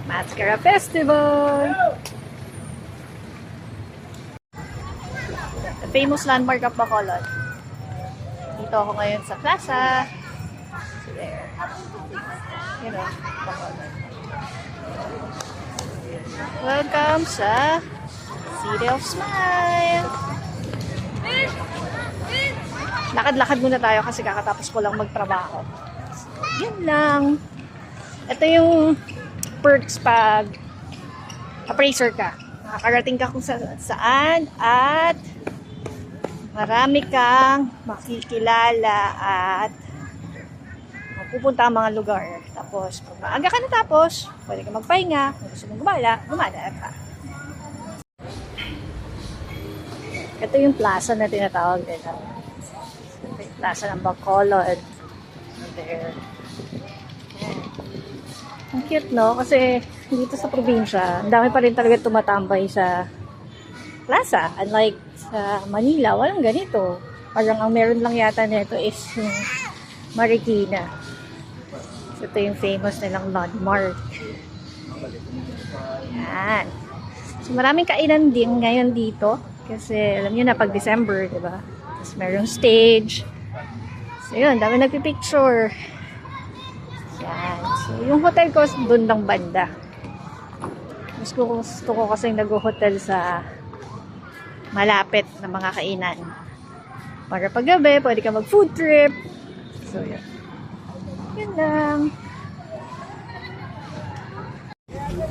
Mascara Festival! The famous landmark of Bacolod. Dito ako ngayon sa plaza. So there. You know, Bacolod. Welcome sa City of Smile! Lakad-lakad muna tayo kasi kakatapos ko lang magtrabaho. Yan lang. Ito yung perks pag appraiser ka. Nakakarating ka kung saan at marami kang makikilala at mapupunta ang mga lugar. Tapos, pag maaga ka natapos, pwede ka magpahinga. Kung gusto mong gumala ka. Ito yung plaza na tinatawag nila. Ito yung plaza ng Bacolod. There. Ang cute, no? Kasi dito sa probinsya, ang dami pa rin talaga tumatambay sa plaza. Unlike sa Manila, walang ganito. Parang ang meron lang yata nito is yung Marikina. So, ito yung famous nilang landmark. Yan. So, maraming kainan din ngayon dito. Kasi alam niyo na pag December, 'di ba? Tapos merong stage. So yun, dami nagpi-picture. Yan. So yung hotel ko doon lang banda. Gusto ko kasi nag-hotel sa malapit na mga kainan. Para pag gabi, pwede ka mag-food trip. So yun. Yun lang.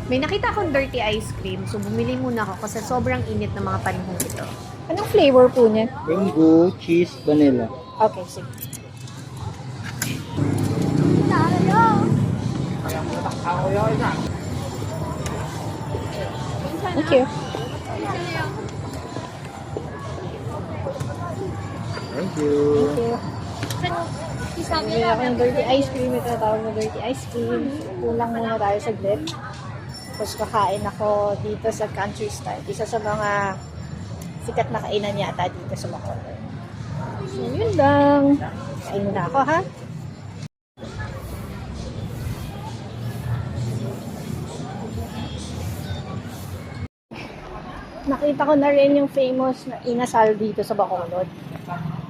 May nakita akong dirty ice cream, so bumili muna ako kasi sobrang init ng mga panahon ito. Anong flavor po niya? Mango, cheese, vanilla. Okay, sige. Thank you. Thank you. Bumili ako ng dirty ice cream. Ito tawag na dirty ice cream. Kulang muna tayo sa glit. Tapos kakain ako dito sa Country Style. Isa sa mga sikat na kainan yata dito sa Bacolod. So, yun lang. Kain muna ako, ha? Nakita ko na rin yung famous na inasal dito sa Bacolod.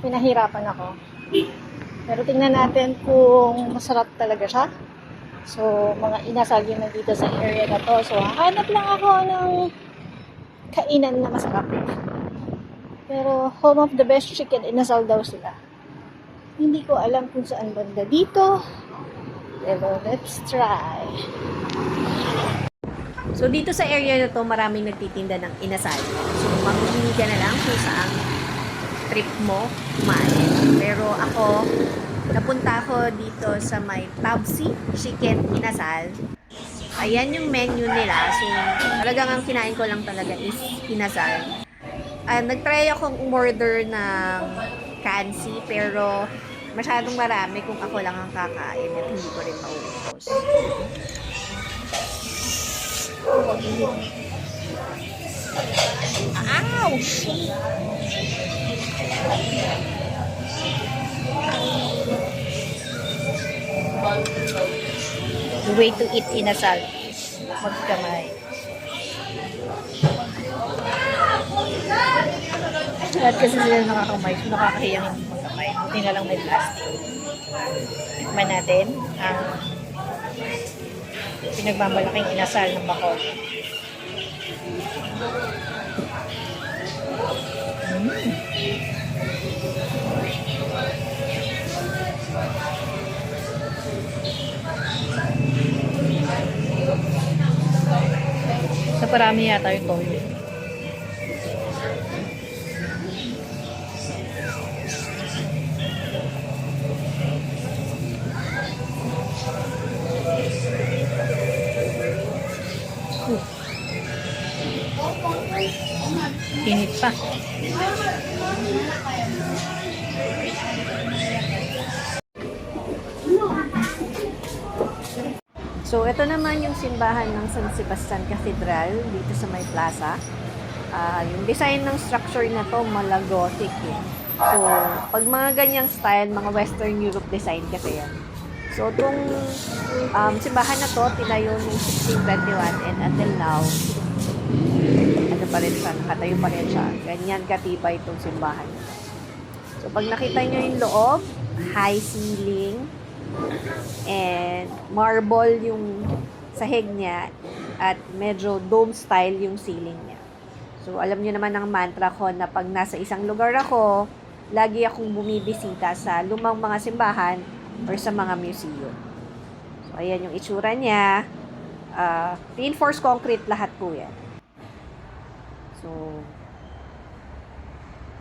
Pinahirapan ako. Pero tingnan natin kung masarap talaga siya. So, mga inasal yun na dito sa area na to. So, hanap lang ako ng kainan na masarap. Pero, home of the best chicken, inasal daw sila. Hindi ko alam kung saan banda dito. Pero, let's try. So, dito sa area na to, maraming nagtitinda ng inasal. So, mamimili ka na lang kung saan trip mo kumain. Pero ako, napunta ako dito sa may Tabsi Chicken Inasal. Ayan yung menu nila. So, talagang ang kinain ko lang talaga is inasal. Nag-try akong umorder ng kansi, pero masyadong marami kung ako lang ang kakain at hindi ko rin maubos. Ouch! The way to eat inasal is magkamay. Lahat kasi sila nakakamay, so nakakahiyang hindi magkamay. Buti na lang may plastic. Tikman natin ang pinagmamalaking inasal ng Bacolod. Sa parami yata yung toyo. Init pa. So, ito naman yung simbahan ng San Sebastian Cathedral dito sa may plaza. Yung design ng structure na to, mala-Gothic eh. So, pag mga ganyang style, mga Western Europe design kasi yan. So, itong simbahan na to, tinayo noong 1621 and until now, ano pa rin siya, nakatayo pa rin siya. Ganyan katibay itong simbahan. So, pag nakita nyo yung loob, high ceiling, and marble yung sahig niya, at medyo dome style yung ceiling niya. So, alam nyo naman ang mantra ko na pag nasa isang lugar ako, lagi akong bumibisita sa lumang mga simbahan or sa mga museum. So, ayan yung itsura niya. Reinforced concrete lahat po yan. So,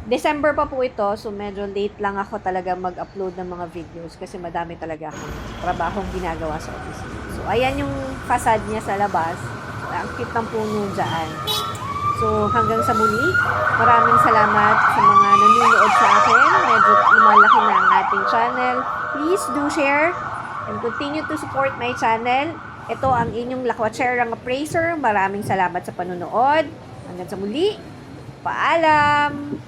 December pa po ito, so medyo late lang ako talaga mag-upload ng mga videos kasi madami talaga akong trabahong ginagawa sa office. So, ayan yung facade niya sa labas. Ang cute ng puno dyan. So, hanggang sa muli, maraming salamat sa mga nanonood sa akin. Medyo lumalaki na ang ating channel. Please do share and continue to support my channel. Ito ang inyong Lakwatserang Appraiser. Maraming salamat sa panonood. Hanggang sa muli, paalam!